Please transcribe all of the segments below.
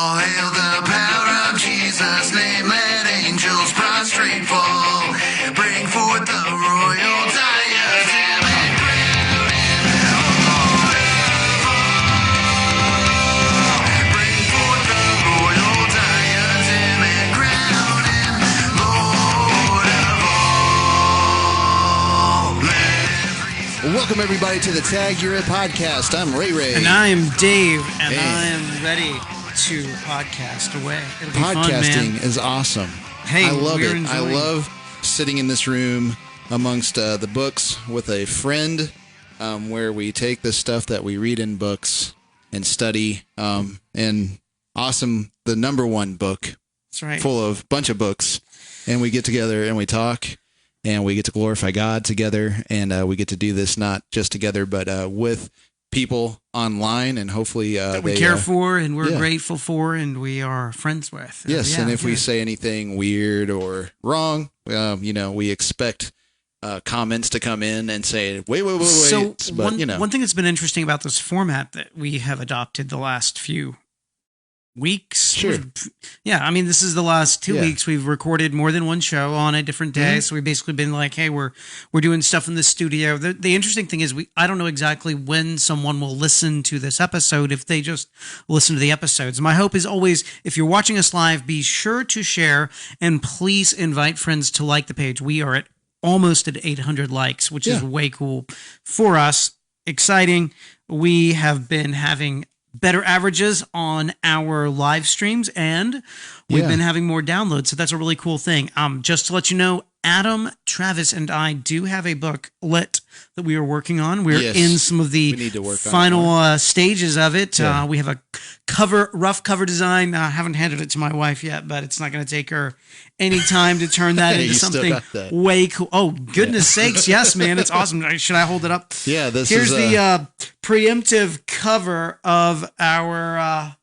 All hail the power of Jesus' name, let angels prostrate fall. Bring forth the royal diadem and crown him Lord of all. Bring forth the royal diadem and crown him Lord of all. Welcome everybody to the Tag You're It podcast. I'm Ray Ray. And I'm Dave, and I am ready to podcast away. It'll be Podcasting fun, man. is awesome. Hey, I love we're it. enjoying. I love sitting in this room amongst the books with a friend where we take the stuff that we read in books and study. And awesome, the number one book. That's right. Full of bunch of books. And we get together and we talk. And we get to glorify God together, and we get to do this not just together, but with people online, and hopefully that we care for, and we're grateful for, and we are friends with. Yes, and if we say anything weird or wrong, we expect comments to come in and say, wait. So but, one thing that's been interesting about this format that we have adopted the last few weeks. Sure. Yeah, I mean, this is the last 2 weeks we've recorded more than one show on a different day. So we've basically been like, hey, we're doing stuff in the studio. The interesting thing is I don't know exactly when someone will listen to this episode if they just listen to the episodes. My hope is always, if you're watching us live, be sure to share and please invite friends to like the page. We are almost at 800 likes, which is way cool for us. Exciting. We have been having better averages on our live streams, and we've been having more downloads. So that's a really cool thing. Just to let you know, Adam, Travis, and I do have a booklet that we are working on. We're in some of the final stages of it. We have a rough cover design. I haven't handed it to my wife yet, but it's not going to take her any time to turn that into something way cool. Oh, goodness sakes. Yes, man. It's awesome. Should I hold it up? Yeah. Here's the preemptive cover of our...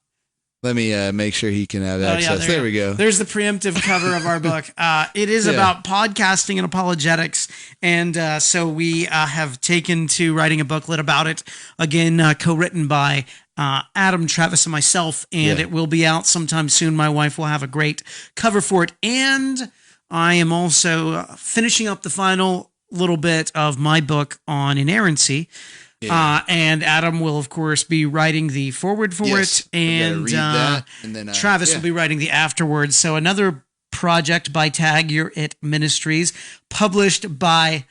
let me make sure he can have access. There we go. There's the preemptive cover of our book. It is about podcasting and apologetics. And so we have taken to writing a booklet about it. Again, co-written by Adam, Travis, and myself. And it will be out sometime soon. My wife will have a great cover for it. And I am also finishing up the final little bit of my book on inerrancy. And Adam will, of course, be writing the foreword for it, and then, Travis will be writing the afterwards. So another project by Tag You're It Ministries, published by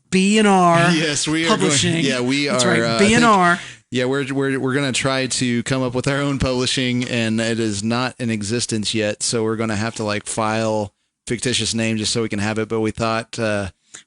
B&R. Yes, we are Publishing. We are. That's right, B&R. We're going to try to come up with our own publishing, and it is not in existence yet. So we're going to have to file fictitious name just so we can have it. But we thought.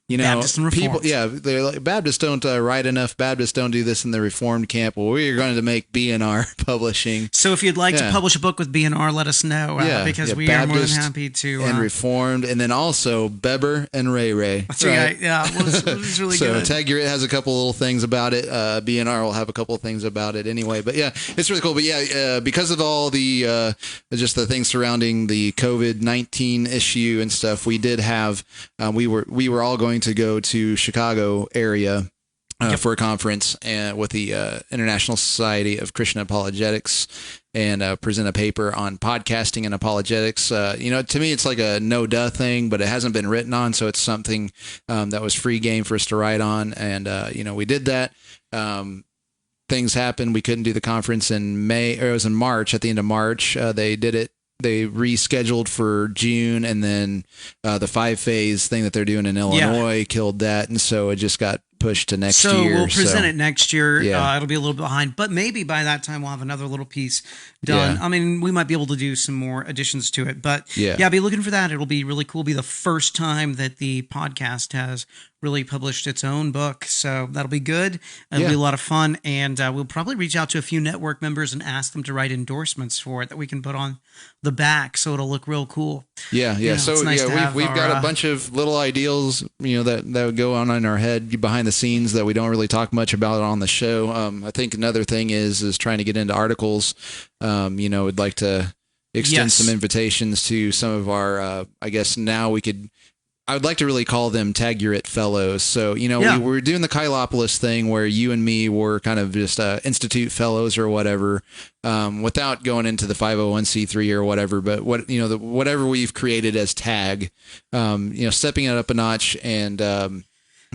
Baptist and Reformed. People, they're like, Baptists don't write enough. Baptists don't do this in the Reformed camp. Well, we are going to make B&R Publishing. So if you'd like to publish a book with B&R, let us know, because we are more than happy to. And Reformed, and then also Beber and Ray Ray. That's right. Yeah, it was really good. So Tag You're It has a couple little things about it. B&R will have a couple of things about it anyway. But it's really cool. But because of all the just the things surrounding the COVID-19 issue and stuff, we did have we were all going to go to Chicago area for a conference with the International Society of Christian Apologetics and present a paper on podcasting and apologetics. To me, it's like a no-duh thing, but it hasn't been written on, so it's something that was free game for us to write on. And, we did that. Things happened. We couldn't do the conference in May, or it was in March, at the end of March. They did it. They rescheduled for June, and then the 5-phase thing that they're doing in Illinois killed that, and so it just got pushed to next year. So we'll present it next year. It'll be a little bit behind, but maybe by that time we'll have another little piece done. I mean, we might be able to do some more additions to it, but be looking for that. It'll be really cool. It'll be the first time that the podcast has really published its own book, so that'll be good. It'll be a lot of fun, and we'll probably reach out to a few network members and ask them to write endorsements for it that we can put on the back, so it'll look real cool. So nice we've got a bunch of little ideals, that would go on in our head behind the scenes that we don't really talk much about on the show. I think another thing is trying to get into articles. Would like to extend some invitations to some of our. I guess now we could I would like to really call them Tag Your It fellows. So, Yeah. we were doing the Kylopolis thing where you and me were kind of just institute fellows or whatever, without going into the 501c3 or whatever. But whatever we've created as Tag, stepping it up a notch and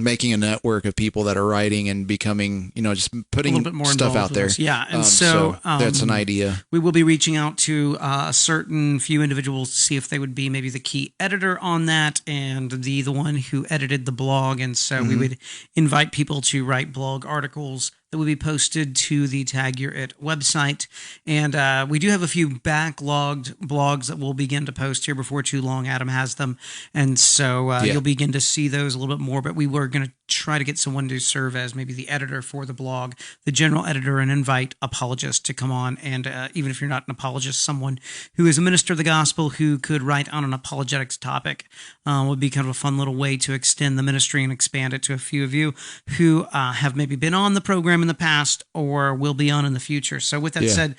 making a network of people that are writing and becoming, just putting a little bit more stuff out there. Yeah. And so that's an idea. We will be reaching out to a certain few individuals to see if they would be maybe the key editor on that and the one who edited the blog. And so we would invite people to write blog articles that will be posted to the Tag Your It website. And we do have a few backlogged blogs that we'll begin to post here before too long. Adam has them. And so you'll begin to see those a little bit more. But we were going to try to get someone to serve as maybe the editor for the blog, the general editor, and invite apologists to come on. And even if you're not an apologist, someone who is a minister of the gospel who could write on an apologetics topic would be kind of a fun little way to extend the ministry and expand it to a few of you who have maybe been on the program in the past or will be on in the future. So with that said,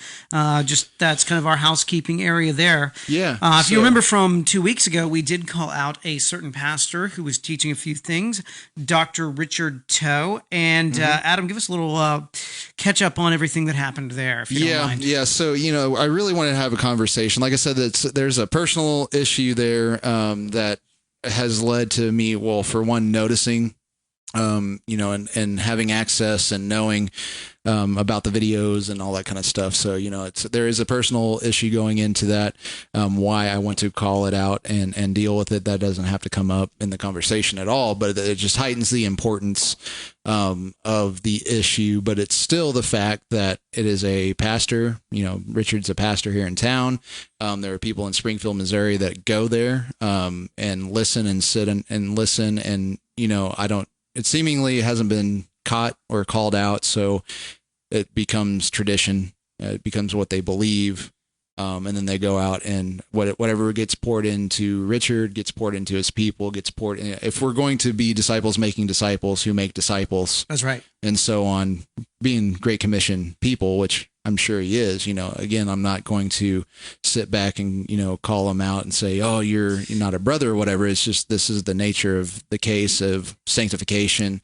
just that's kind of our housekeeping area there. Yeah. If you remember from 2 weeks ago, we did call out a certain pastor who was teaching a few things, Dr. Richard Toe. And Adam, give us a little catch up on everything that happened there, if you don't mind. Yeah. So, I really wanted to have a conversation. Like I said, there's a personal issue there that has led to me, well, for one, noticing and having access and knowing about the videos and all that kind of stuff. So, there is a personal issue going into that, why I want to call it out and deal with it. That doesn't have to come up in the conversation at all, but it just heightens the importance of the issue. But it's still the fact that it is a pastor, Richard's a pastor here in town. There are people in Springfield, Missouri that go there and listen and sit and listen. And, it seemingly hasn't been caught or called out. So it becomes tradition. It becomes what they believe. And then they go out and whatever gets poured into Richard gets poured into his people, gets poured. If we're going to be disciples making disciples who make disciples. That's right. And so on, being Great Commission people, which I'm sure he is, again, I'm not going to sit back and, call him out and say, oh, you're not a brother or whatever. It's just, this is the nature of the case of sanctification,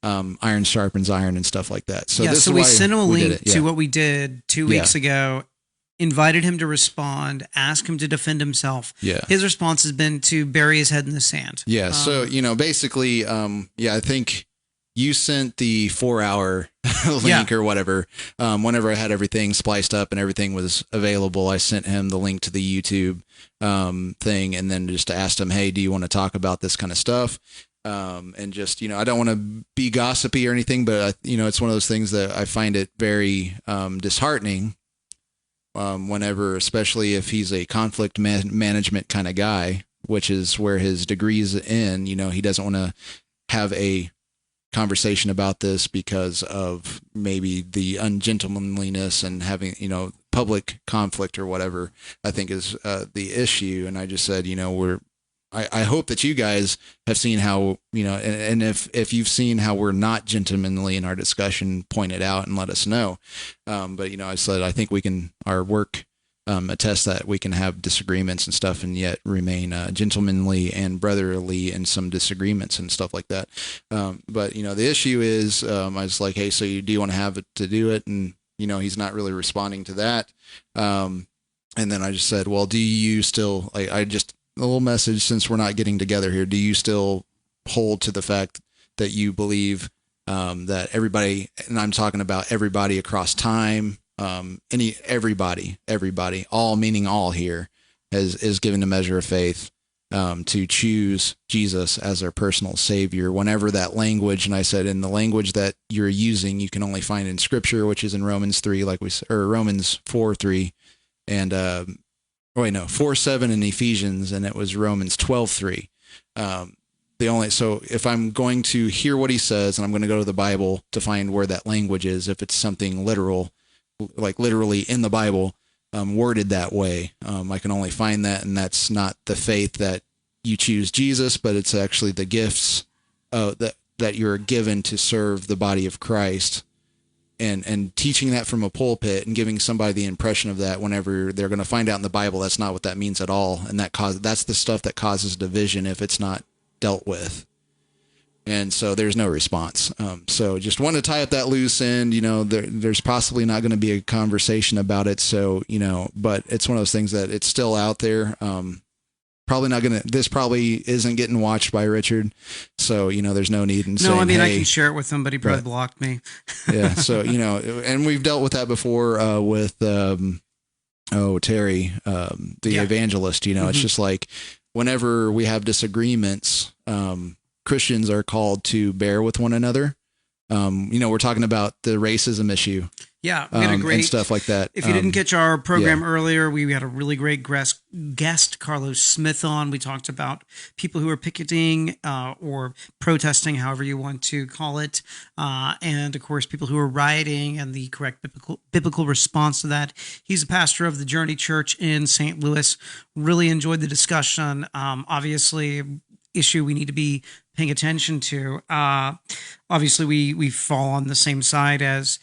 iron sharpens iron and stuff like that. So so we sent him a link to what we did 2 weeks ago, invited him to respond, asked him to defend himself. Yeah. His response has been to bury his head in the sand. Yeah. So, basically, I think you sent the 4-hour link or whatever. Whenever I had everything spliced up and everything was available, I sent him the link to the YouTube thing and then just asked him, hey, do you want to talk about this kind of stuff? And just, I don't want to be gossipy or anything, but, it's one of those things that I find it very disheartening whenever, especially if he's a conflict management kind of guy, which is where his degree's in, he doesn't want to have a conversation about this because of maybe the ungentlemanliness and having, public conflict or whatever, I think is the issue. And I just said, I hope that you guys have seen how, and if you've seen how we're not gentlemanly in our discussion, point it out and let us know. But, I said, I think our work attest that we can have disagreements and stuff and yet remain gentlemanly and brotherly in some disagreements and stuff like that. But, the issue is I was like, hey, so do you want to have it to do it? And, he's not really responding to that. And then I just said, well, do you still, a little message, since we're not getting together here, do you still hold to the fact that you believe that everybody, and I'm talking about everybody across time, everybody, all meaning all here, is given a measure of faith to choose Jesus as their personal savior whenever that language, and I said in the language that you're using, you can only find in Scripture, which is in Romans 3, or Romans 4:3, and 4:7 in Ephesians, and it was Romans 12:3. So if I'm going to hear what he says, and I'm going to go to the Bible to find where that language is, if it's something literal, like literally in the Bible, worded that way, I can only find that, and that's not the faith that you choose Jesus, but it's actually the gifts that you're given to serve the body of Christ. And teaching that from a pulpit and giving somebody the impression of that whenever they're going to find out in the Bible that's not what that means at all, and that's the stuff that causes division if it's not dealt with. And so there's no response. So just want to tie up that loose end. There's possibly not going to be a conversation about it. So, but it's one of those things that it's still out there. Probably not going to, this probably isn't getting watched by Richard. So, there's no need in saying, no, I mean, hey, I can share it with him, but he probably blocked me. Yeah. So, and we've dealt with that before with, Terry, the evangelist, it's just like whenever we have disagreements, Christians are called to bear with one another. We're talking about the racism issue. Yeah, we had a great and stuff like that. If you didn't catch our program earlier, we had a really great guest, Carlos Smith, on. We talked about people who are picketing or protesting, however you want to call it, and of course people who are rioting and the correct biblical response to that. He's a pastor of the Journey Church in St. Louis. Really enjoyed the discussion. Obviously, issue we need to be paying attention to. Obviously, we fall on the same side as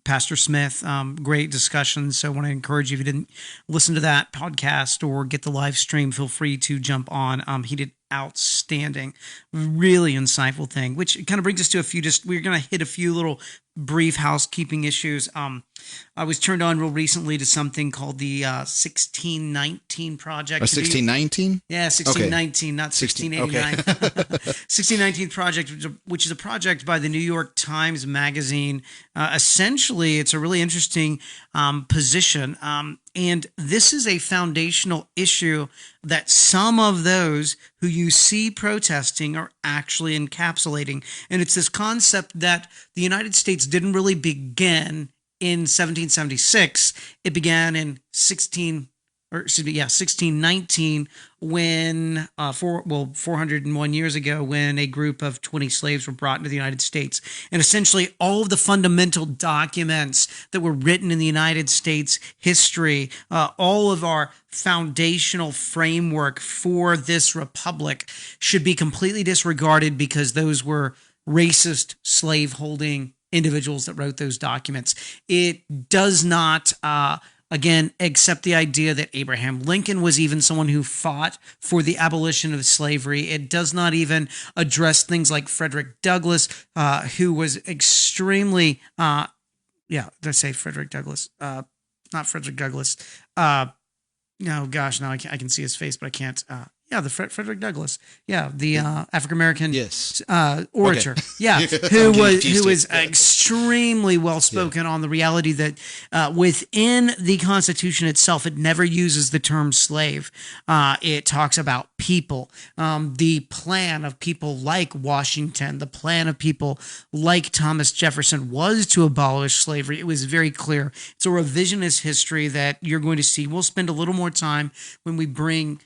Pastor Smith. Great discussion. So I want to encourage you, if you didn't listen to that podcast or get the live stream, feel free to jump on. He did outstanding, really insightful thing, which kind of brings us to we're going to hit a few little brief housekeeping issues. I was turned on real recently to something called the 1619 Project. 1619? Yeah, 1619, not 1689. Okay. 1619 Project, which is a project by the New York Times Magazine. Essentially, it's a really interesting position. And this is a foundational issue that some of those who you see protesting are actually encapsulating. And it's this concept that the United States didn't really begin in 1776. It began in 1619 when 401 years ago, when a group of 20 slaves were brought into the United States. And essentially all of the fundamental documents that were written in the United States history, all of our foundational framework for this republic should be completely disregarded because those were racist slave-holding individuals that wrote those documents. It does not again, accept the idea that Abraham Lincoln was even someone who fought for the abolition of slavery. It does not even address things like Frederick Douglass, who was extremely, did I say Frederick Douglass? Not Frederick Douglass. No, gosh, now I can see his face, but I can't. Frederick Douglass. Yeah, the African-American orator. Okay. Yeah, who was extremely well-spoken on the reality that within the Constitution itself, it never uses the term slave. It talks about people, the plan of people like Washington, the plan of people like Thomas Jefferson was to abolish slavery. It was very clear. It's a revisionist history that you're going to see. We'll spend a little more time when we bring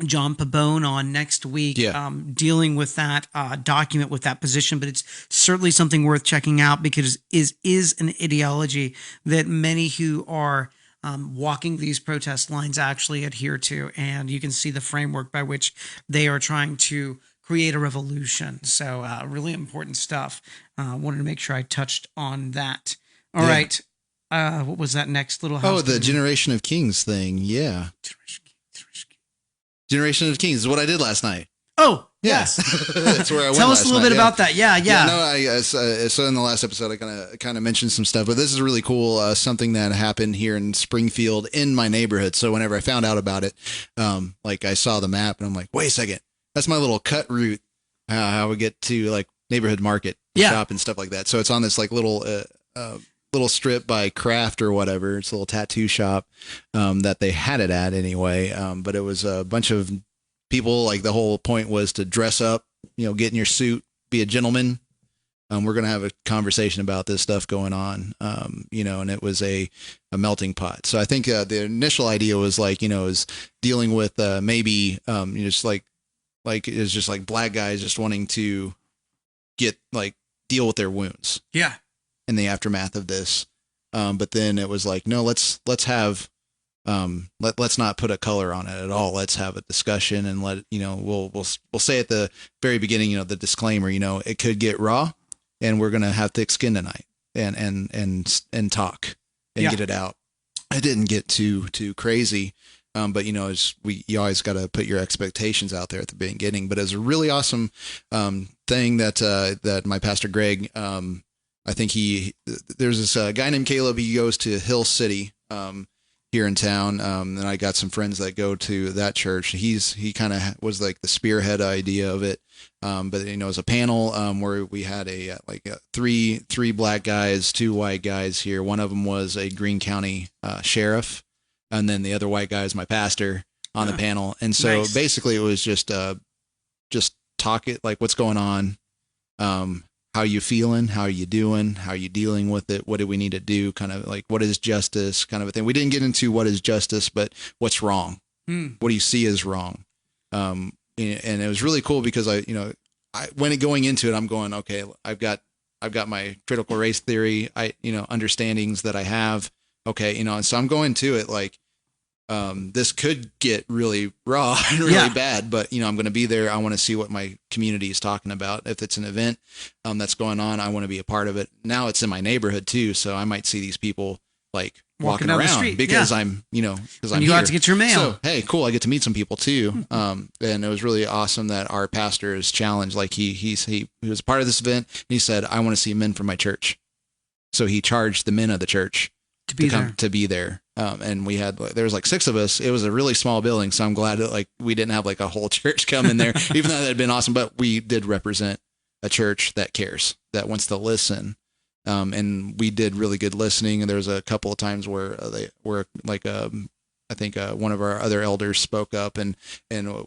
John Pabone on next week, dealing with that document, with that position, but it's certainly something worth checking out because it is an ideology that many who are walking these protest lines actually adhere to, and you can see the framework by which they are trying to create a revolution. So really important stuff. Wanted to make sure I touched on that. All right. What was that next little house? Oh, the Generation of Kings thing. Yeah. Generation of Kings is what I did last night. Oh, yes. That's where I went. Tell us a little bit about that. Yeah. No, so in the last episode, I kind of mentioned some stuff, but this is really cool. Something that happened here in Springfield in my neighborhood. So whenever I found out about it, like I saw the map and I'm like, wait a second, that's my little cut route. How we get to like neighborhood market shop and stuff like that. So it's on this like little strip by Kraft or whatever. It's a little tattoo shop that they had it at anyway. But it was a bunch of people. Like the whole point was to dress up, get in your suit, be a gentleman. We're going to have a conversation about this stuff going on, and it was a melting pot. So I think the initial idea was like, is dealing with maybe just like it's just like black guys just wanting to deal with their wounds. Yeah. In the aftermath of this. But then it was like, no, let's have, let's not put a color on it at all. Let's have a discussion and we'll say at the very beginning, the disclaimer, it could get raw and we're going to have thick skin tonight and talk and get it out. I didn't get too crazy. But you always got to put your expectations out there at the beginning. But it's a really awesome thing that my pastor Greg, I think there's this guy named Caleb. He goes to Hill City here in town, and I got some friends that go to that church. He kind of was like the spearhead idea of it. But it was a panel where we had three black guys, 2 white guys here. One of them was a Greene County sheriff, and then the other white guy is my pastor on the panel. And so basically it was just talk it, like, what's going on, how you feeling, how are you doing, how are you dealing with it, what do we need to do, kind of like what is justice, kind of a thing. We didn't get into what is justice, but what's wrong. What do you see as wrong? And it was really cool because when going into it, I'm going, okay, I've got my critical race theory, understandings that I have. Okay. And so I'm going to it like, this could get really raw and really bad, but I'm going to be there. I want to see what my community is talking about. If it's an event, that's going on, I want to be a part of it. Now it's in my neighborhood too. So I might see these people like walking down around the street. because I'm, because I'm you here. got to get your mail. So, hey, cool. I get to meet some people too. And it was really awesome that our pastor is challenged. Like he was a part of this event. And he said, I want to see men from my church. So he charged the men of the church to be there. And there was like 6 of us. It was a really small building. So I'm glad that we didn't have like a whole church come in there, even though that had been awesome, but we did represent a church that cares, that wants to listen. And we did really good listening. And there was a couple of times where they were like, I think one of our other elders spoke up and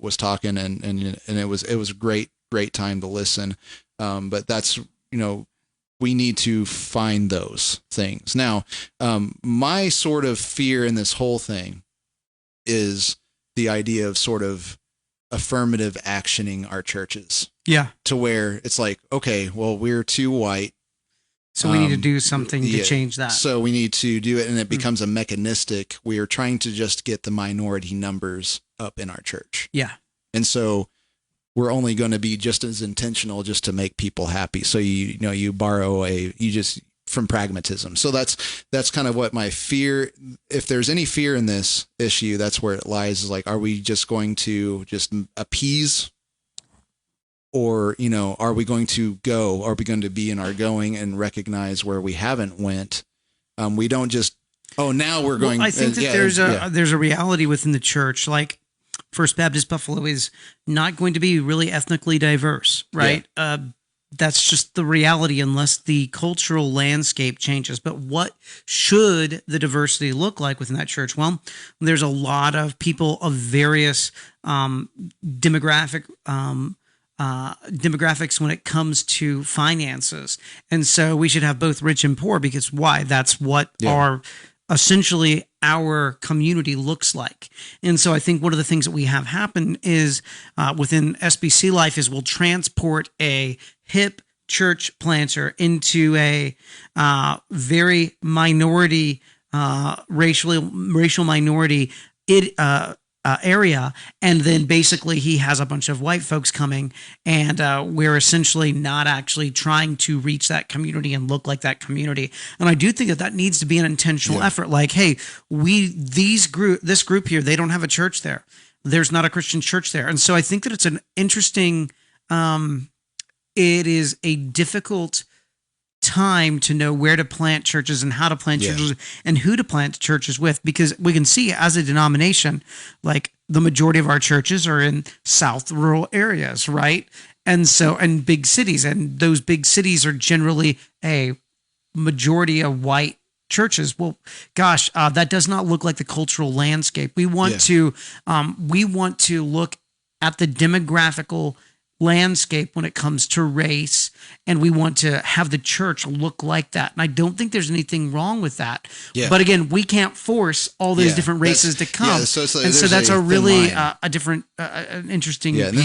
was talking and it was a great time to listen. But that's, we need to find those things. Now, my sort of fear in this whole thing is the idea of sort of affirmative actioning our churches. Yeah. To where it's like, okay, well, we're too white. So we need to do something to change that. So we need to do it, and it becomes a mechanistic. We are trying to just get the minority numbers up in our church. Yeah. And so we're only going to be just as intentional just to make people happy. So you borrow from pragmatism. So that's kind of what my fear, if there's any fear in this issue, that's where it lies, is like, are we just going to just appease? Or, are we going to go? Are we going to be in our going and recognize where we haven't went? We don't just, now we're going. Well, I think that there's a reality within the church. Like First Baptist Buffalo is not going to be really ethnically diverse, right? Yeah. That's just the reality unless the cultural landscape changes. But what should the diversity look like within that church? Well, there's a lot of people of various demographics when it comes to finances. And so we should have both rich and poor, because why? That's what essentially our community looks like. And so I think one of the things that we have happen is within SBC life is we'll transport a hip church planter into a very minority, racial minority area, and then basically he has a bunch of white folks coming, and we're essentially not actually trying to reach that community and look like that community. And I do think that needs to be an intentional effort. Like, hey, this group here, they don't have a church there. There's not a Christian church there. And so I think that it's an interesting, it is a difficult time to know where to plant churches and how to plant churches and who to plant churches with, because we can see as a denomination, like the majority of our churches are in South rural areas, right? And so, and big cities, and those big cities are generally a majority of white churches. Well, gosh, that does not look like the cultural landscape. We want to look at the demographical landscape when it comes to race, and we want to have the church look like that. And I don't think there's anything wrong with that. Yeah. But again, we can't force all those different races to come. Yeah, so that's a really a different, an interesting piece. And then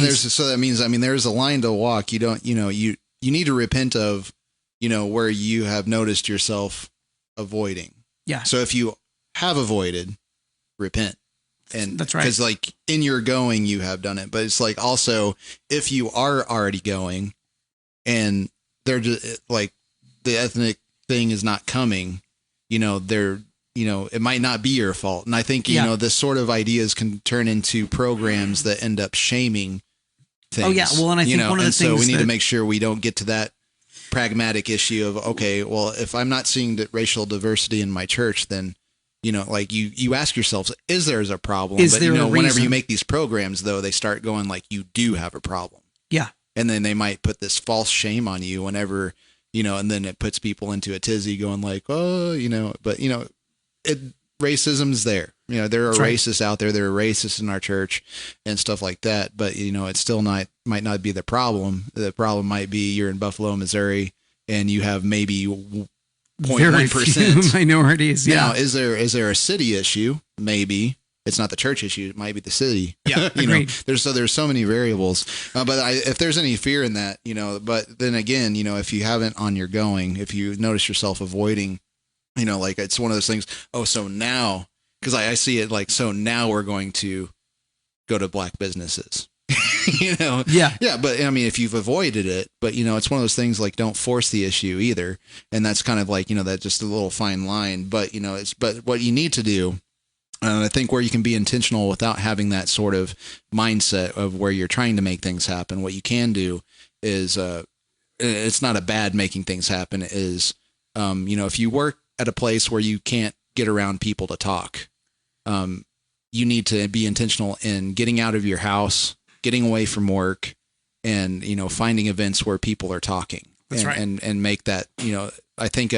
that means, there's a line to walk. You don't, you need to repent of, where you have noticed yourself avoiding. Yeah. So if you have avoided, repent. And that's right. Because like in your going, you have done it, but it's like also if you are already going and they're just like the ethnic thing is not coming, they're it might not be your fault. And I think, this sort of ideas can turn into programs that end up shaming things. Oh yeah. Well, and I think one of the things, so we need to make sure we don't get to that pragmatic issue of, okay, well, if I'm not seeing racial diversity in my church, then, like you ask yourselves, is there a problem? Is there a reason? Whenever you make these programs, though, they start going like, you do have a problem. Yeah. And then they might put this false shame on you whenever, and then it puts people into a tizzy going like, oh, but, racism's there. There are racists out there. There are racists in our church and stuff like that. But, it's still might not be the problem. The problem might be you're in Buffalo, Missouri, and you have maybe 0.1% minorities. Yeah. Now, is there a city issue? Maybe. It's not the church issue. It might be the city. Yeah, agreed. There's so many variables. But if there's any fear in that, but then again, if you haven't if you notice yourself avoiding, like it's one of those things. Oh, so now, because I see it like, so now we're going to go to black businesses. Yeah. But I mean, if you've avoided it, but it's one of those things like, don't force the issue either. And that's kind of like, that just a little fine line. But but what you need to do, and I think where you can be intentional without having that sort of mindset of where you're trying to make things happen, what you can do is, it's not a bad making things happen, is, if you work at a place where you can't get around people to talk, you need to be intentional in getting out of your house, getting away from work, and, finding events where people are talking. That's right. And make that, I think,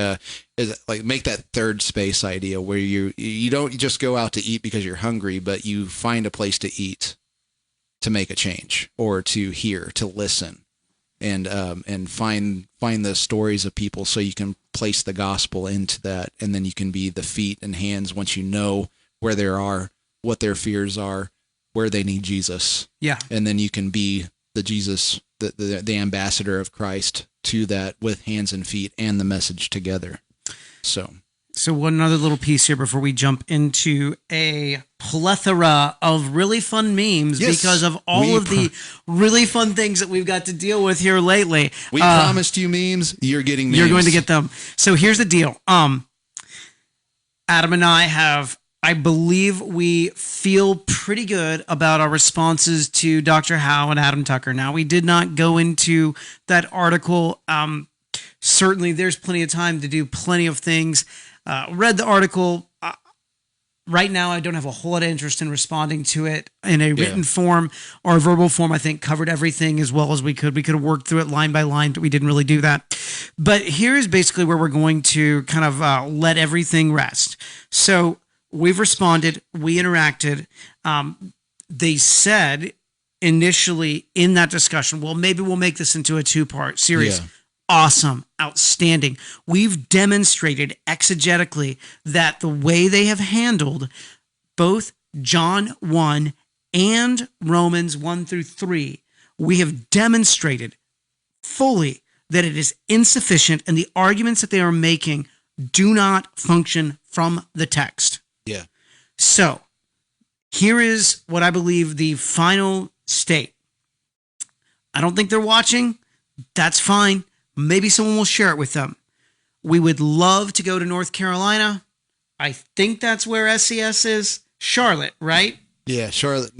is like make that third space idea where you don't just go out to eat because you're hungry, but you find a place to eat to make a change, or to hear, to listen, and find the stories of people so you can place the gospel into that. And then you can be the feet and hands once you know where they are, what their fears are, where they need Jesus. Yeah. And then you can be the Jesus, the ambassador of Christ to that, with hands and feet and the message together. So one other little piece here before we jump into a plethora of really fun memes, because of all of the really fun things that we've got to deal with here lately. We promised you memes. You're getting memes. You're going to get them. So here's the deal. Adam and I believe we feel pretty good about our responses to Dr. Howe and Adam Tucker. Now, we did not go into that article. Certainly, there's plenty of time to do plenty of things. Read the article. Right now, I don't have a whole lot of interest in responding to it in a written form or a verbal form. I think covered everything as well as we could. We could have worked through it line by line, but we didn't really do that. But here's basically where we're going to kind of let everything rest. So we've responded. We interacted. They said initially in that discussion, well, maybe we'll make this into a 2-part series. Yeah. Awesome. Outstanding. We've demonstrated exegetically that the way they have handled both John 1 and Romans 1 through 3, we have demonstrated fully that it is insufficient, and the arguments that they are making do not function from the text. Yeah. So here is what I believe the final state. I don't think they're watching. That's fine. Maybe someone will share it with them. We would love to go to North Carolina. I think that's where SES is. Charlotte, right? Yeah, Charlotte.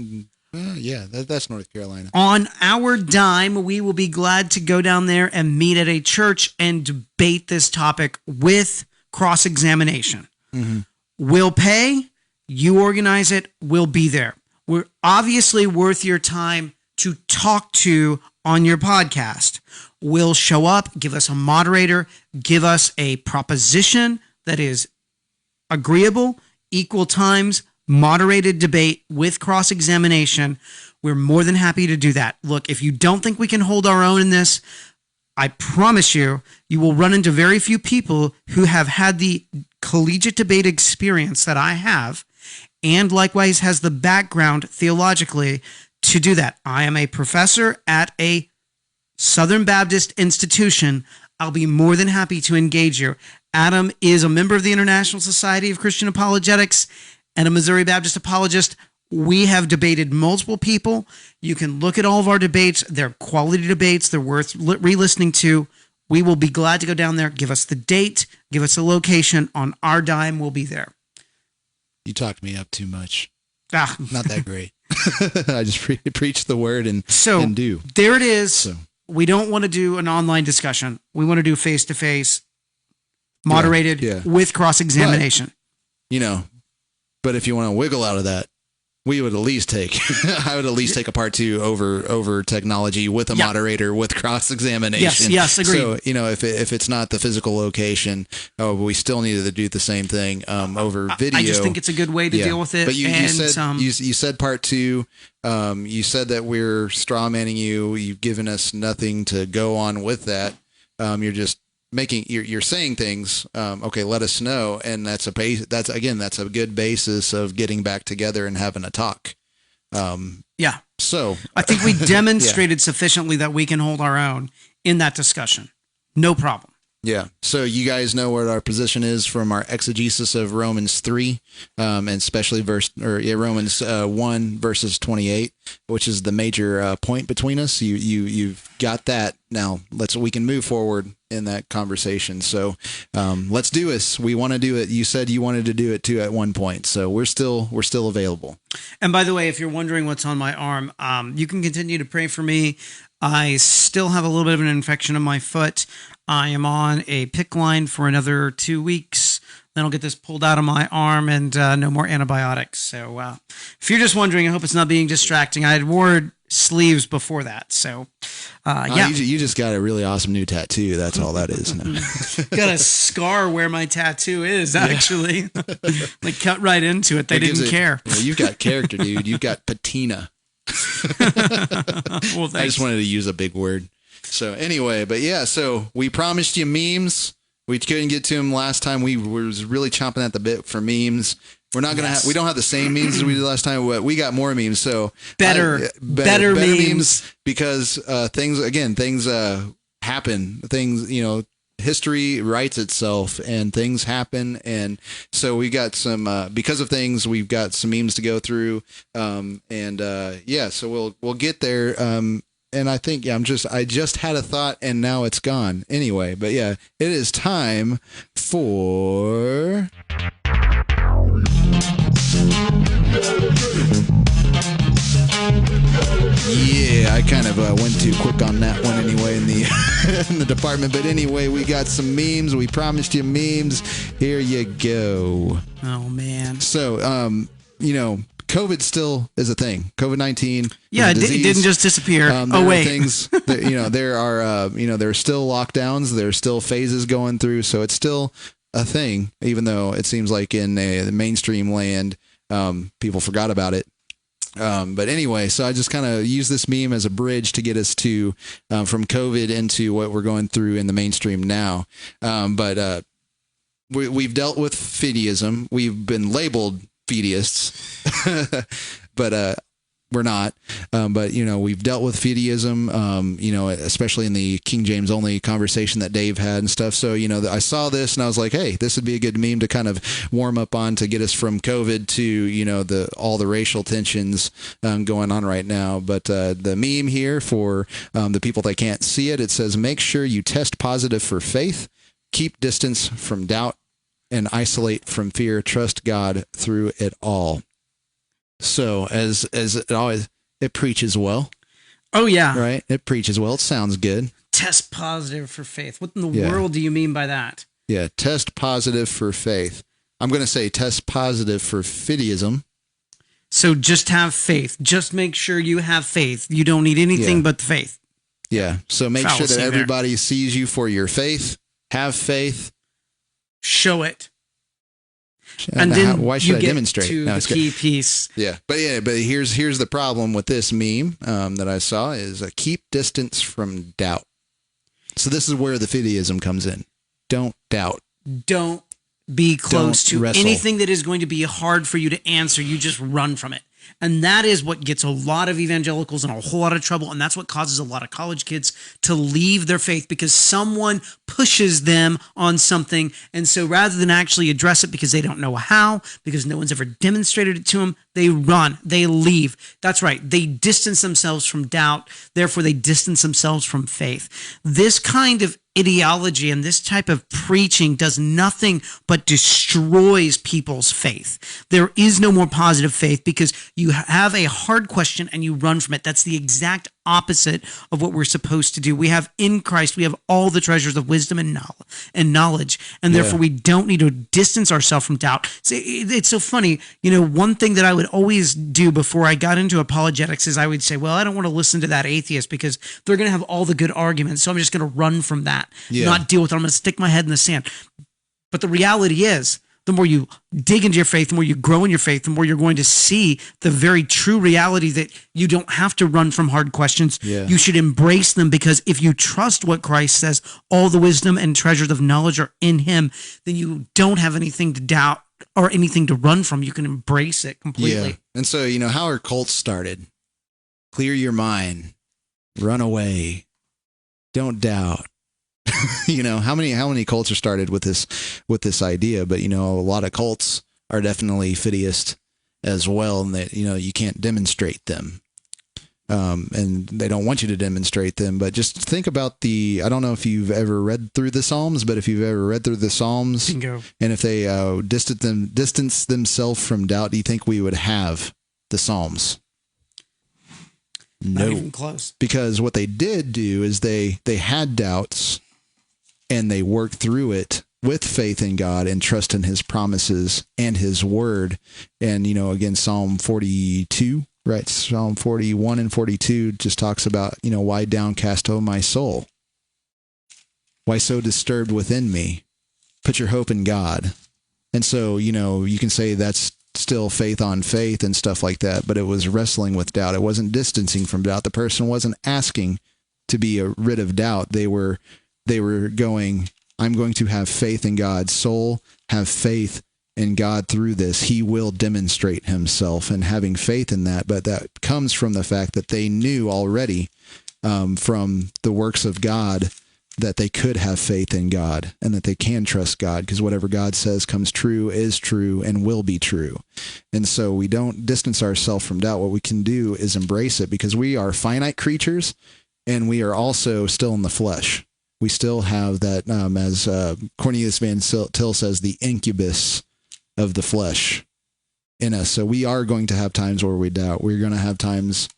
That's North Carolina. On our dime, we will be glad to go down there and meet at a church and debate this topic with cross-examination. Mm-hmm. We'll pay. You organize it. We'll be there. We're obviously worth your time to talk to on your podcast. We'll show up, give us a moderator, give us a proposition that is agreeable, equal times, moderated debate with cross-examination. We're more than happy to do that. Look, if you don't think we can hold our own in this, I promise you, you will run into very few people who have had the collegiate debate experience that I have, and likewise has the background theologically to do that. I am a professor at a Southern Baptist institution. I'll be more than happy to engage you. Adam is a member of the International Society of Christian Apologetics and a Missouri Baptist apologist. We have debated multiple people. You can look at all of our debates. They're quality debates. They're worth re-listening to. We will be glad to go down there. Give us the date. Give us a location. On our dime, we'll be there. You talked me up too much. Ah. Not that great. I just preach the word and do. There it is. So. We don't want to do an online discussion. We want to do face-to-face, moderated with cross-examination. But, but if you want to wiggle out of that, we would at least take, I would at least take a part 2 over technology with a moderator with cross-examination. Yes, agreed. So, if it's not the physical location, we still needed to do the same thing over video. I just think it's a good way to deal with it. But you said part 2, you said that we're straw manning you. You've given us nothing to go on with that. You're just you're saying things. Okay, let us know. And that's a good basis of getting back together and having a talk. So I think we demonstrated sufficiently that we can hold our own in that discussion. No problem. Yeah. So you guys know what our position is from our exegesis of Romans 3, and especially Romans 1 verses 28, which is the major point between us. You've got that. Now we can move forward in that conversation. So let's do this. We want to do it. You said you wanted to do it too at one point. So we're still available. And by the way, if you're wondering what's on my arm, you can continue to pray for me. I still have a little bit of an infection in my foot. I am on a PICC line for another 2 weeks. Then I'll get this pulled out of my arm and no more antibiotics. So if you're just wondering, I hope it's not being distracting. I had wore sleeves before that. So you just got a really awesome new tattoo. That's all that is. Got a scar where my tattoo is, actually. Like cut right into it. They didn't care. You've got character, dude. You've got patina. Well, I just wanted to use a big word. So anyway, but so we promised you memes. We couldn't get to them last time. We were really chomping at the bit for memes. We're not gonna. We don't have the same memes as we did last time, but we got more memes. So better memes because things happen. Things history writes itself and things happen, and so we got some because of things. We've got some memes to go through, so we'll get there. And I think I just had a thought and now it's gone anyway. But it is time for I kind of went too quick on that one anyway in the in the department. But anyway, we got some memes. We promised you memes. Here you go. Oh man. So COVID still is a thing. COVID-19. Yeah, it didn't just disappear. Things that, there are there are still lockdowns. There are still phases going through. So it's still a thing, even though it seems like in the mainstream land, people forgot about it. But anyway, so I just kind of use this meme as a bridge to get us to from COVID into what we're going through in the mainstream now. But we've dealt with fideism. We've been labeled fideists, but we're not. But we've dealt with fideism. Especially in the King James only conversation that Dave had and stuff. So I saw this and I was like, hey, this would be a good meme to kind of warm up on to get us from COVID to all the racial tensions going on right now. But the meme here for the people that can't see it, it says, make sure you test positive for faith, keep distance from doubt, and isolate from fear. Trust God through it all. So as it always, it preaches well. Oh yeah, right. It preaches well. It sounds good. Test positive for faith. What in the world do you mean by that? Yeah, test positive for faith. I'm going to say test positive for fideism. So just have faith. Just make sure you have faith. You don't need anything but the faith. Yeah. So make sure that everybody sees you for your faith. Have faith. Show it. And then why should I demonstrate? To the key piece. Yeah, but here's the problem with this meme that I saw is keep distance from doubt. So this is where the fideism comes in. Don't doubt. Don't be close to anything that is going to be hard for you to answer. You just run from it. And that is what gets a lot of evangelicals in a whole lot of trouble. And that's what causes a lot of college kids to leave their faith because someone pushes them on something. And so rather than actually address it because they don't know how, because no one's ever demonstrated it to them, they run, they leave. That's right. They distance themselves from doubt. Therefore, they distance themselves from faith. This kind of ideology and this type of preaching does nothing but destroys people's faith. There is no more positive faith because you have a hard question and you run from it. That's the exact opposite of what we're supposed to do. We have in Christ, we have all the treasures of wisdom and knowledge, and therefore we don't need to distance ourselves from doubt. It's so funny. One thing that I would always do before I got into apologetics is I would say, well, I don't want to listen to that atheist because they're going to have all the good arguments, so I'm just going to run from that, not deal with it. I'm going to stick my head in the sand. But the reality is, the more you dig into your faith, the more you grow in your faith, the more you're going to see the very true reality that you don't have to run from hard questions. Yeah. You should embrace them, because if you trust what Christ says, all the wisdom and treasures of knowledge are in him, then you don't have anything to doubt or anything to run from. You can embrace it completely. Yeah. And so, how are cults started? Clear your mind, run away, don't doubt. How many cults are started with this idea? But a lot of cults are definitely fideist as well, and that you can't demonstrate them, and they don't want you to demonstrate them. But just think about I don't know if you've ever read through the Psalms, but if you've ever read through the Psalms, Bingo. And if they distance themselves from doubt, do you think we would have the Psalms? Not No, even close. because what they did do is they had doubts, and they worked through it with faith in God and trust in his promises and his word. And, again, Psalm 42, right? Psalm 41 and 42 just talks about, why downcast, O my soul? Why so disturbed within me? Put your hope in God. And so, you can say that's still faith on faith and stuff like that, but it was wrestling with doubt. It wasn't distancing from doubt. The person wasn't asking to be rid of doubt. They were going, I'm going to have faith in God. Soul, have faith in God through this. He will demonstrate himself, and having faith in that. But that comes from the fact that they knew already from the works of God that they could have faith in God and that they can trust God, because whatever God says comes true, is true, and will be true. And so we don't distance ourselves from doubt. What we can do is embrace it, because we are finite creatures, and we are also still in the flesh. We still have that, as Cornelius Van Til says, the incubus of the flesh in us. So we are going to have times where we doubt. We're going to have times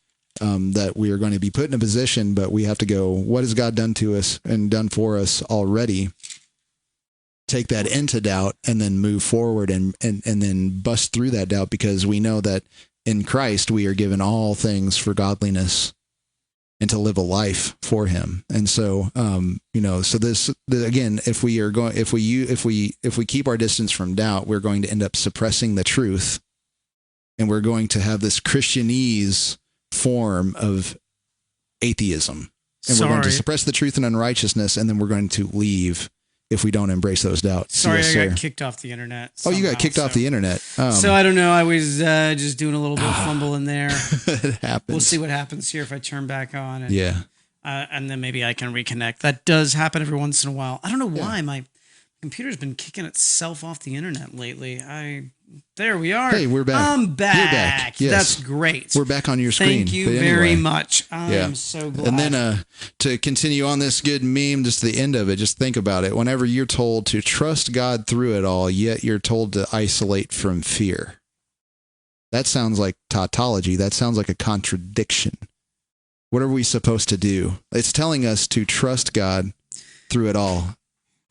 that we are going to be put in a position, but we have to go, what has God done to us and done for us already? Take that into doubt and then move forward and then bust through that doubt, because we know that in Christ we are given all things for godliness and to live a life for him. And so, so this again, if we keep our distance from doubt, we're going to end up suppressing the truth, and we're going to have this Christianese form of atheism. And we're going to suppress the truth and unrighteousness, and then we're going to leave if we don't embrace those doubts. Sorry, yes, I got kicked off the internet. Somehow, you got kicked off the internet. So I don't know. I was just doing a little bit of fumble in there. It happens. We'll see what happens here if I turn back on. And, Yeah. And then maybe I can reconnect. That does happen every once in a while. I don't know why my computer's been kicking itself off the internet lately. There we are. Hey, we're back. I'm back. You're back. Yes. That's great. We're back on your screen. Thank you But very anyway. much. I'm so glad. And then to continue on this good meme, just the end of it, just think about it. Whenever you're told to trust God through it all, yet you're told to isolate from fear. That sounds like tautology. That sounds like a contradiction. What are we supposed to do? It's telling us to trust God through it all.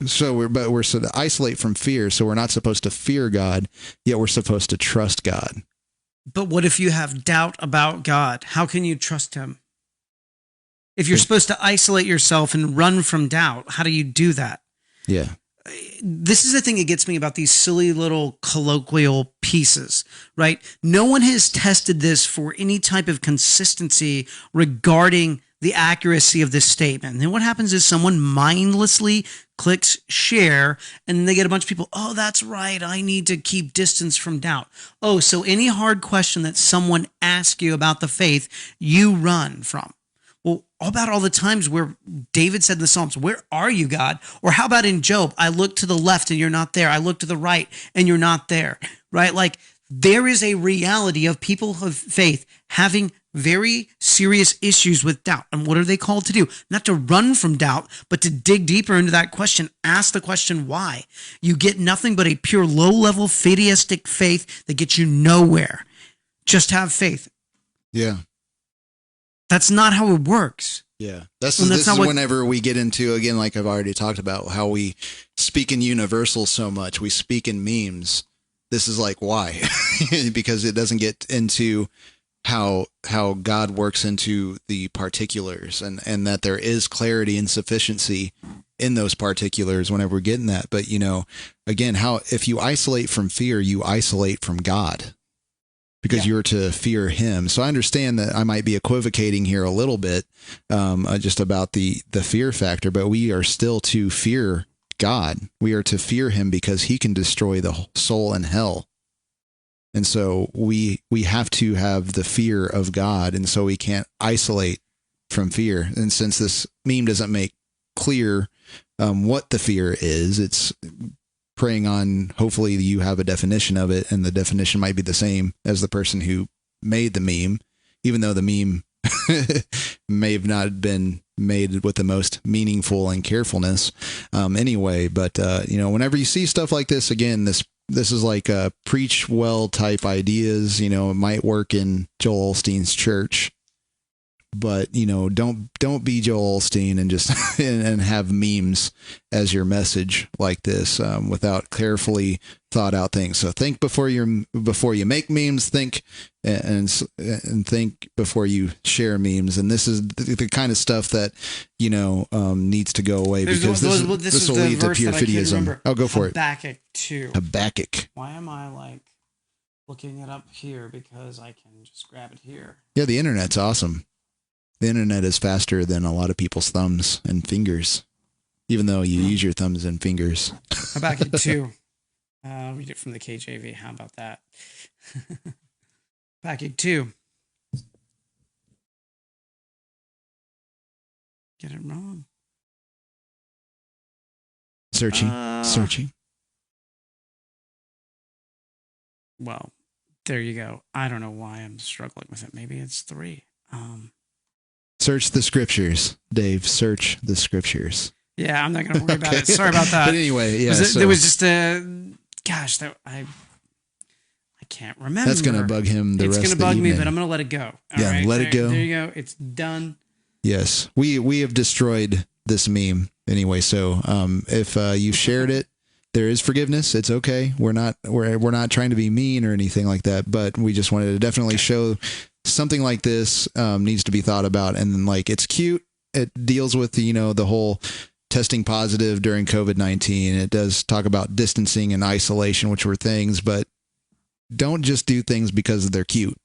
So we're to isolate from fear. So we're not supposed to fear God, yet we're supposed to trust God. But what if you have doubt about God? How can you trust him? If you're supposed to isolate yourself and run from doubt, how do you do that? Yeah. This is the thing that gets me about these silly little colloquial pieces, right? No one has tested this for any type of consistency regarding the accuracy of this statement. And then what happens is someone mindlessly clicks share, and they get a bunch of people, oh, that's right, I need to keep distance from doubt. Oh, so any hard question that someone asks you about the faith, you run from. Well, how about all the times where David said in the Psalms, where are you, God? Or how about in Job, I look to the left and you're not there. I look to the right and you're not there, right? Like, there is a reality of people of faith having very serious issues with doubt. And what are they called to do? Not to run from doubt, but to dig deeper into that question. Ask the question, why? You get nothing but a pure low-level theistic faith that gets you nowhere. Just have faith. Yeah. That's not how it works. Yeah. This is whenever we get into, again, like I've already talked about, how we speak in universal so much. We speak in memes. This is like, why? Because it doesn't get into how God works into the particulars, and that there is clarity and sufficiency in those particulars whenever we're getting that. But, again, if you isolate from fear, you isolate from God, because you're to fear him. So I understand that I might be equivocating here a little bit, just about the fear factor, but we are still to fear God. We are to fear him because he can destroy the soul in hell. And so we have to have the fear of God, and so we can't isolate from fear. And since this meme doesn't make clear what the fear is, it's preying on, hopefully you have a definition of it, and the definition might be the same as the person who made the meme, even though the meme may have not been made with the most meaningful and carefulness anyway. But, whenever you see stuff like this, again, this is like preach well type ideas. It might work in Joel Osteen's church, but don't be Joel Osteen and just and have memes as your message like this without carefully thought out things. So think before you make memes. Think and think before you share memes. And this is the kind of stuff that needs to go away, because this will lead to pure fideism. Oh, go for it. Habakkuk 2. Habakkuk. Why am I looking it up here? Because I can just grab it here. Yeah, the internet's awesome. The internet is faster than a lot of people's thumbs and fingers, even though you use your thumbs and fingers. Habakkuk 2. I'll read it from the KJV. How about that? Habakkuk 2. Get it wrong. Searching. Well, there you go. I don't know why I'm struggling with it. Maybe it's 3. Search the scriptures, Dave. Search the scriptures. Yeah, I'm not going to worry about it. Sorry about that. But anyway, yeah. There was just I can't remember. That's going to bug him the rest of the evening. It's going to bug me, but I'm going to let it go. Let it go. There you go. It's done. Yes. We have destroyed this meme anyway. So if you shared it, there is forgiveness. It's okay. We're not trying to be mean or anything like that, but we just wanted to definitely show something like this needs to be thought about. And then, it's cute. It deals with the whole testing positive during COVID-19. It does talk about distancing and isolation, which were things, but don't just do things because they're cute.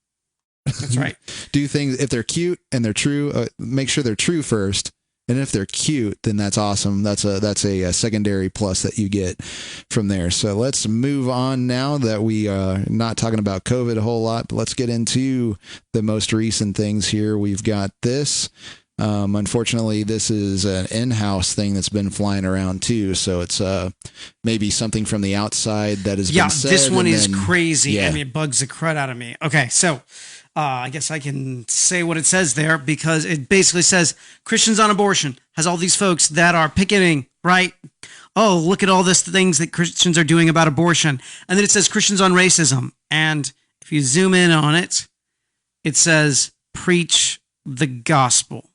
That's right. Do things if they're cute and they're true. Make sure they're true first. And if they're cute, then that's awesome. That's a secondary plus that you get from there. So let's move on now that we are not talking about COVID a whole lot, but let's get into the most recent things here. We've got this. Unfortunately, this is an in-house thing that's been flying around too. So it's maybe something from the outside that has been said. Yeah, this one is crazy. Yeah. I mean, it bugs the crud out of me. Okay, so I guess I can say what it says there, because it basically says Christians on abortion has all these folks that are picketing, right? Oh, look at all this things that Christians are doing about abortion. And then it says Christians on racism. And if you zoom in on it, it says preach the gospel.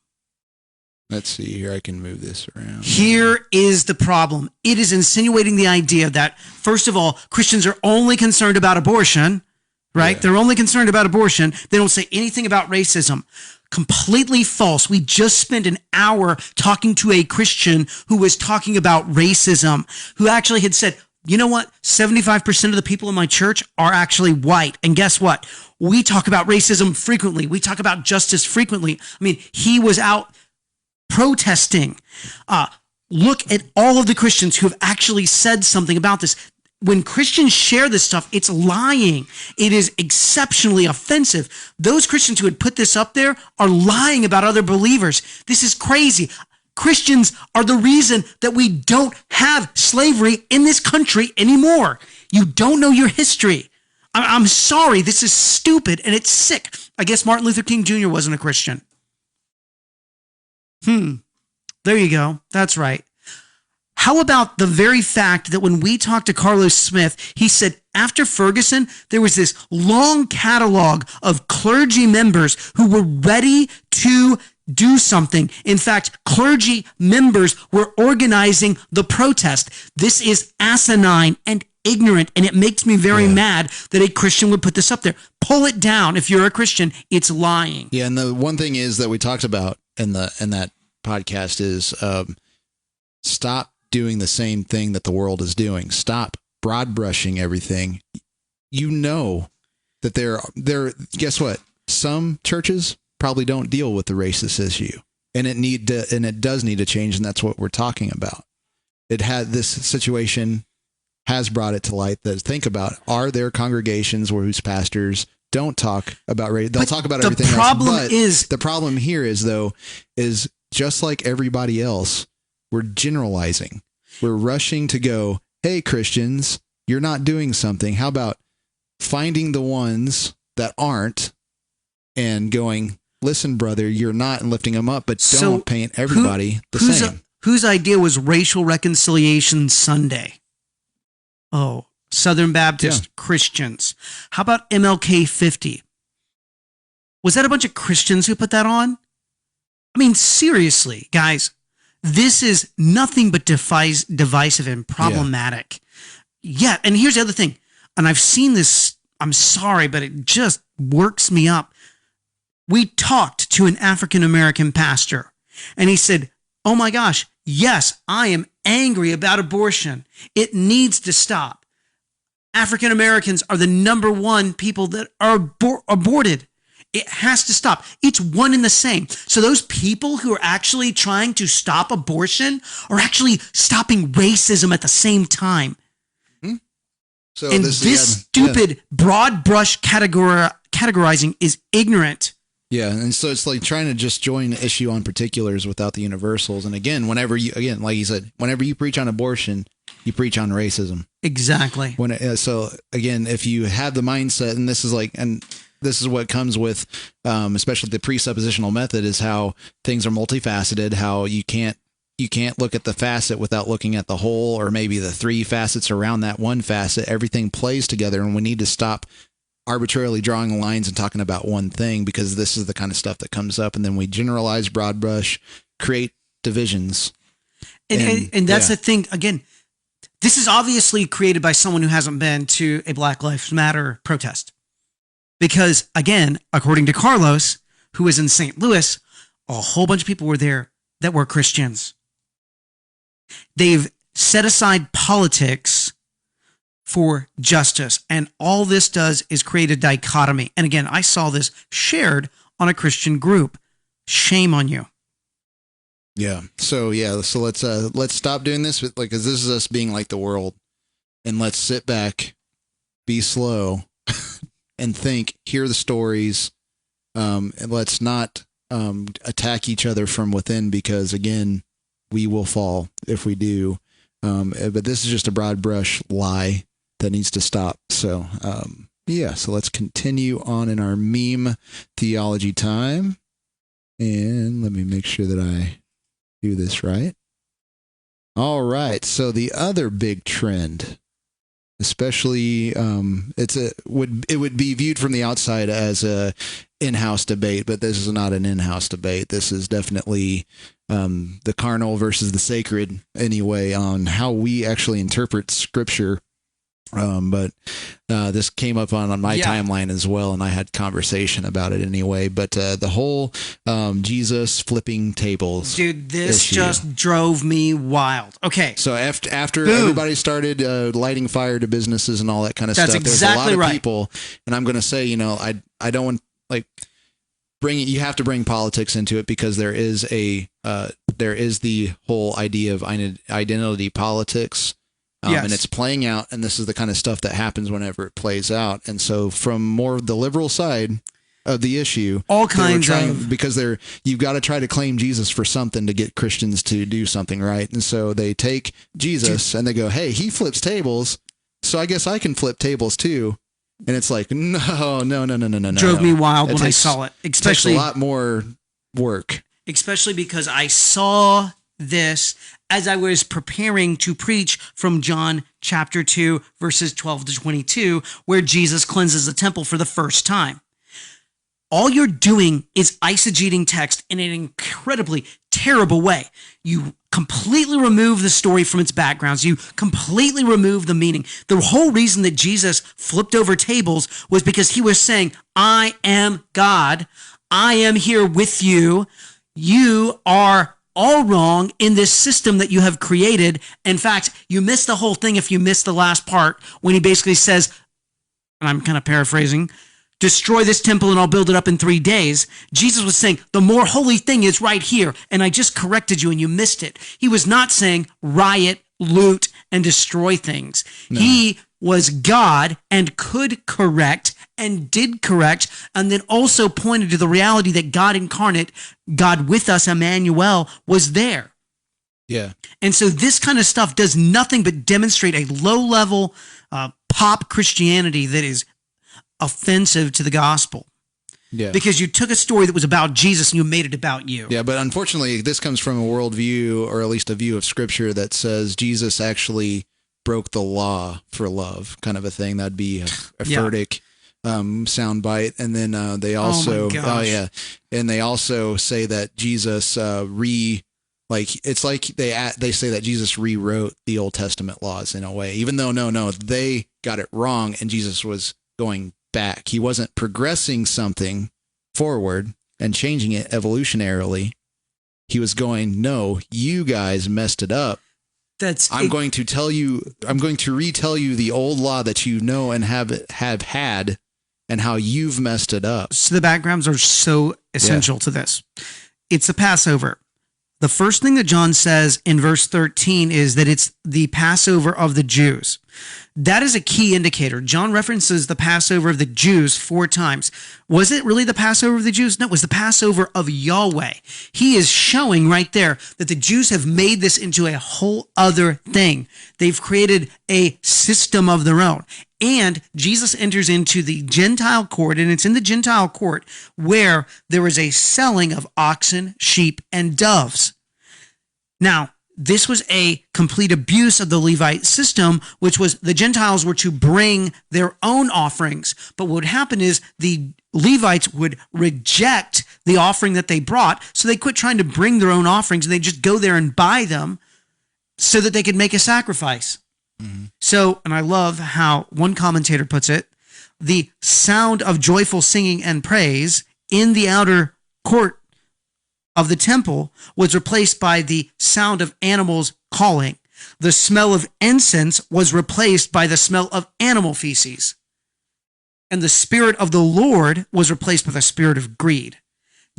Let's see here. I can move this around. Here is the problem. It is insinuating the idea that, first of all, Christians are only concerned about abortion, right? Yeah. They're only concerned about abortion. They don't say anything about racism. Completely false. We just spent an hour talking to a Christian who was talking about racism, who actually had said, you know what? 75% of the people in my church are actually white. And guess what? We talk about racism frequently. We talk about justice frequently. I mean, he was out protesting. Look at all of the Christians who have actually said something about this. When Christians share this stuff, it's lying. It is exceptionally offensive. Those Christians who had put this up there are lying about other believers. This is crazy. Christians are the reason that we don't have slavery in this country anymore. You don't know your history. I'm sorry. This is stupid and it's sick. I guess Martin Luther King Jr. wasn't a Christian. There you go. That's right. How about the very fact that when we talked to Carlos Smith, he said after Ferguson, there was this long catalog of clergy members who were ready to do something. In fact, clergy members were organizing the protest. This is asinine and ignorant, and it makes me very mad that a Christian would put this up there. Pull it down. If you're a Christian, it's lying. Yeah, and the one thing is that we talked about in that podcast is stop doing the same thing that the world is doing. Stop broad brushing everything. You know that there guess what? Some churches probably don't deal with the racist issue, and it does need to change, and that's what we're talking about. This situation has brought it to light. That think about, are there congregations whose pastors don't talk about race? They'll talk about everything else. The problem here is just like everybody else, we're generalizing. We're rushing to go, hey, Christians, you're not doing something. How about finding the ones that aren't and going, listen, brother, you're not, and lifting them up, but don't paint everybody the same. Whose idea was Racial Reconciliation Sunday? Oh, Southern Baptist Christians. How about MLK 50? Was that a bunch of Christians who put that on? I mean, seriously, guys, this is nothing but divisive and problematic. Yeah, and here's the other thing, and I've seen this, I'm sorry, but it just works me up. We talked to an African-American pastor, and he said, oh my gosh, yes, I am angry about abortion. It needs to stop. African Americans are the number one people that are aborted. It has to stop. It's one and the same. So those people who are actually trying to stop abortion are actually stopping racism at the same time. So and this stupid broad brush categorizing is ignorant. Yeah, and so it's like trying to just join the issue on particulars without the universals. And again, like you said, whenever you preach on abortion, you preach on racism. Exactly. So again, if you have the mindset, and this is what comes with, especially the presuppositional method, is how things are multifaceted, how you can't look at the facet without looking at the whole, or maybe the three facets around that one facet. Everything plays together, and we need to stop arbitrarily drawing lines and talking about one thing, because this is the kind of stuff that comes up, and then we generalize, broad brush, create divisions. And that's the thing. Again, this is obviously created by someone who hasn't been to a Black Lives Matter protest. Because, again, according to Carlos, who is in St. Louis, a whole bunch of people were there that were Christians. They've set aside politics for justice. And all this does is create a dichotomy. And again, I saw this shared on a Christian group. Shame on you. Yeah. So let's stop doing this, because this is us being like the world, and let's sit back, be slow, and think, hear the stories, and let's not attack each other from within, because again, we will fall if we do. But this is just a broad brush lie that needs to stop. So so let's continue on in our meme theology time, and let me make sure that I do this right. All right. So the other big trend, especially it would be viewed from the outside as a in-house debate, but this is not an in-house debate. This is definitely the carnal versus the sacred, anyway, on how we actually interpret scripture. But this came up on my timeline as well, and I had conversation about it anyway. But the whole Jesus flipping tables, dude, this issue just drove me wild. Okay, so after everybody started lighting fire to businesses and all that kind of stuff, exactly there's a lot of right. people, and I'm going to say, I don't want you have to bring politics into it, because there is the whole idea of identity politics. And it's playing out, and this is the kind of stuff that happens whenever it plays out. And so from more the liberal side of the issue, all kinds of, because you've got to try to claim Jesus for something to get Christians to do something, right? And so they take Jesus and they go, hey, he flips tables, so I guess I can flip tables too. And it's like, no. Drove me wild It when I takes- saw it, takes especially a lot more work. especially because I saw this as I was preparing to preach from John chapter 2, verses 12 to 22, where Jesus cleanses the temple for the first time. All you're doing is eisegeting text in an incredibly terrible way. You completely remove the story from its backgrounds. You completely remove the meaning. The whole reason that Jesus flipped over tables was because he was saying, I am God. I am here with you. You are all wrong in this system that you have created. In fact, you missed the whole thing if you missed the last part when he basically says, and I'm kind of paraphrasing, destroy this temple and I'll build it up in 3 days. Jesus was saying the more holy thing is right here. And I just corrected you and you missed it. He was not saying riot, loot, and destroy things. No. He was God and could correct and did correct, and then also pointed to the reality that God incarnate, God with us, Emmanuel, was there. Yeah. And so this kind of stuff does nothing but demonstrate a low-level pop Christianity that is offensive to the gospel. Yeah. Because you took a story that was about Jesus and you made it about you. Yeah, but unfortunately, this comes from a worldview, or at least a view of Scripture, that says Jesus actually broke the law for love, kind of a thing. That'd be a Furtick sound bite. And then they also, and they also say that Jesus it's like they say that Jesus rewrote the Old Testament laws in a way, even though no, they got it wrong, and Jesus was going back. He wasn't progressing something forward and changing it evolutionarily. He was going, no, you guys messed it up. I'm going to retell you the old law that you know and have had, and how you've messed it up. So the backgrounds are so essential to this. It's the Passover. The first thing that John says in verse 13 is that it's the Passover of the Jews. That is a key indicator. John references the Passover of the Jews 4 times. Was it really the Passover of the Jews? No, it was the Passover of Yahweh. He is showing right there that the Jews have made this into a whole other thing. They've created a system of their own. And Jesus enters into the Gentile court, and it's in the Gentile court where there is a selling of oxen, sheep, and doves. Now, this was a complete abuse of the Levite system, which was the Gentiles were to bring their own offerings. But what would happen is the Levites would reject the offering that they brought, so they quit trying to bring their own offerings, and they just go there and buy them so that they could make a sacrifice. Mm-hmm. So, and I love how one commentator puts it, the sound of joyful singing and praise in the outer court of the temple was replaced by the sound of animals calling. The smell of incense was replaced by the smell of animal feces. And the spirit of the Lord was replaced by the spirit of greed.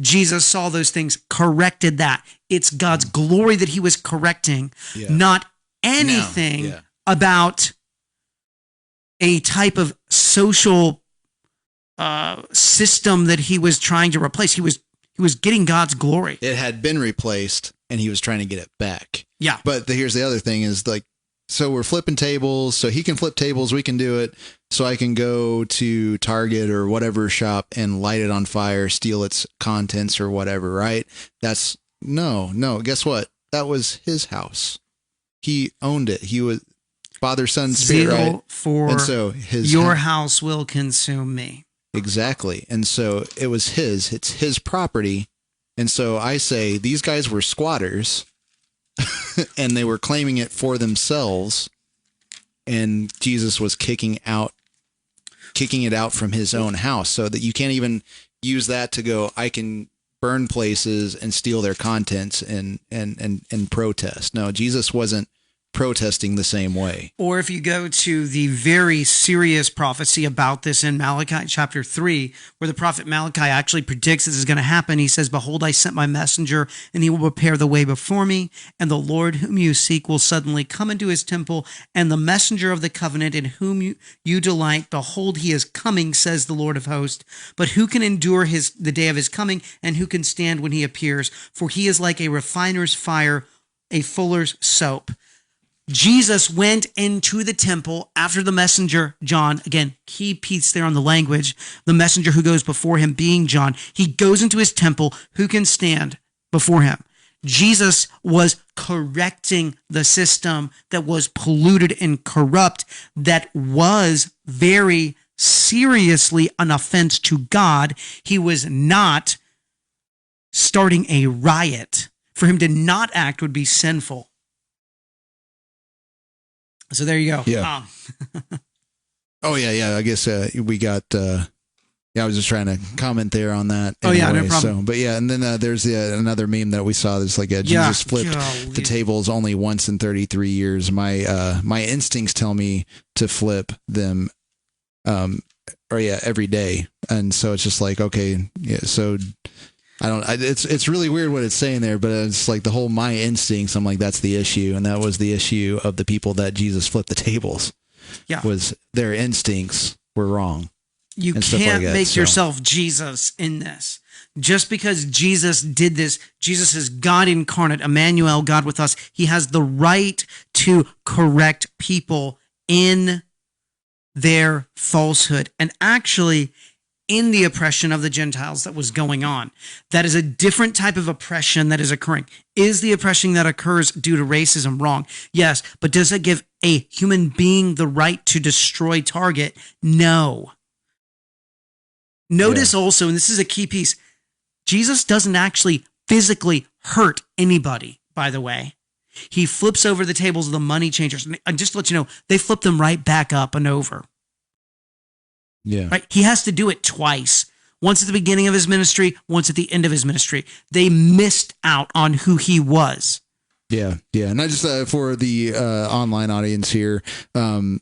Jesus saw those things, corrected that. It's God's glory that he was correcting, not anything about a type of social system that he was trying to replace. He was getting God's glory. It had been replaced, and he was trying to get it back. Yeah. But here's the other thing is, like, so we're flipping tables, so he can flip tables, we can do it, so I can go to Target or whatever shop and light it on fire, steal its contents or whatever, right? That's, no, guess what? That was his house. He owned it. He was Father, Son, Spirit, right? For and so your house will consume me. Exactly. And so it was it's his property. And so I say these guys were squatters and they were claiming it for themselves. And Jesus was kicking it out from his own house, so that you can't even use that to go, I can burn places and steal their contents and protest. No, Jesus wasn't protesting the same way. Or if you go to the very serious prophecy about this in Malachi chapter 3, where the prophet Malachi actually predicts this is going to happen. He says, behold, I sent my messenger, and he will prepare the way before me, and the Lord whom you seek will suddenly come into his temple, and the messenger of the covenant in whom you delight, behold, he is coming, says the Lord of hosts. But who can endure the day of his coming, and who can stand when he appears? For he is like a refiner's fire, a fuller's soap. Jesus went into the temple after the messenger, John, again, key piece there on the language, the messenger who goes before him being John. He goes into his temple. Who can stand before him? Jesus was correcting the system that was polluted and corrupt, that was very seriously an offense to God. He was not starting a riot. For him to not act would be sinful. So there you go. Yeah. Oh, yeah. I guess we got... I was just trying to comment there on that. Oh, yeah, no problem. So, but yeah, and then there's another meme that we saw that's like Jesus flipped the tables only once in 33 years. My instincts tell me to flip them every day. And so it's just like, okay, yeah, so it's really weird what it's saying there, but it's like the whole my instincts, I'm like, that's the issue. And that was the issue of the people that Jesus flipped the tables. Yeah. Was their instincts were wrong. You can't make yourself Jesus in this. Just because Jesus did this, Jesus is God incarnate, Emmanuel, God with us. He has the right to correct people in their falsehood and actually in the oppression of the Gentiles that was going on. That is a different type of oppression that is occurring. Is the oppression that occurs due to racism wrong? Yes. But does it give a human being the right to destroy target? No. Notice also, and this is a key piece, Jesus doesn't actually physically hurt anybody, by the way. He flips over the tables of the money changers. And just to let you know, they flip them right back up and over. Yeah. Right? He has to do it twice. Once at the beginning of his ministry, once at the end of his ministry. They missed out on who he was. Yeah. And I just, for the online audience here, I'm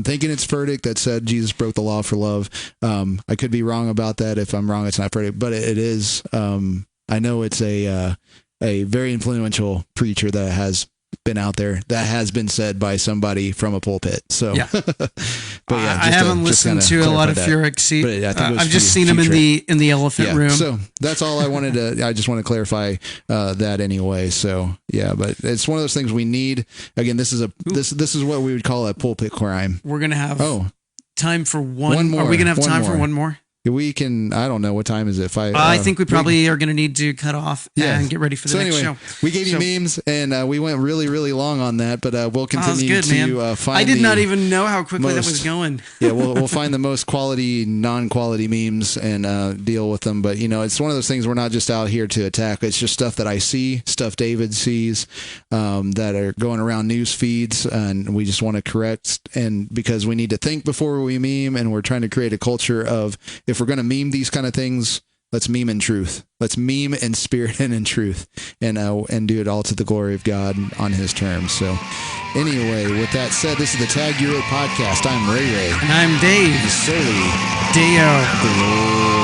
thinking it's verdict that said Jesus broke the law for love. I could be wrong about that. If I'm wrong, it's not verdict, but it is. I know it's a very influential preacher that has been out there, that has been said by somebody from a pulpit. So, yeah. But yeah, I haven't listened to a lot of Furek. I've just seen him in the elephant room. So that's all I wanted to. I just want to clarify that anyway. So yeah, but it's one of those things we need. Again, this is what we would call a pulpit crime. We're gonna have time for one more. Are we gonna have time for one more? We can. I don't know, what time is it. I think we probably are going to need to cut off and get ready for the next show. We gave you memes, and we went really, really long on that, but we'll continue to find. I did not even know how quickly that was going. Yeah, we'll find the most quality, non-quality memes and deal with them. But it's one of those things. We're not just out here to attack. It's just stuff that I see, stuff David sees, that are going around news feeds, and we just want to correct. And because we need to think before we meme, and we're trying to create a culture of, if we're going to meme these kind of things, let's meme in truth. Let's meme in spirit and in truth, and do it all to the glory of God on His terms. So, anyway, with that said, this is the Tag Your Podcast. I'm Ray Ray, and I'm Dave. Soli Deo.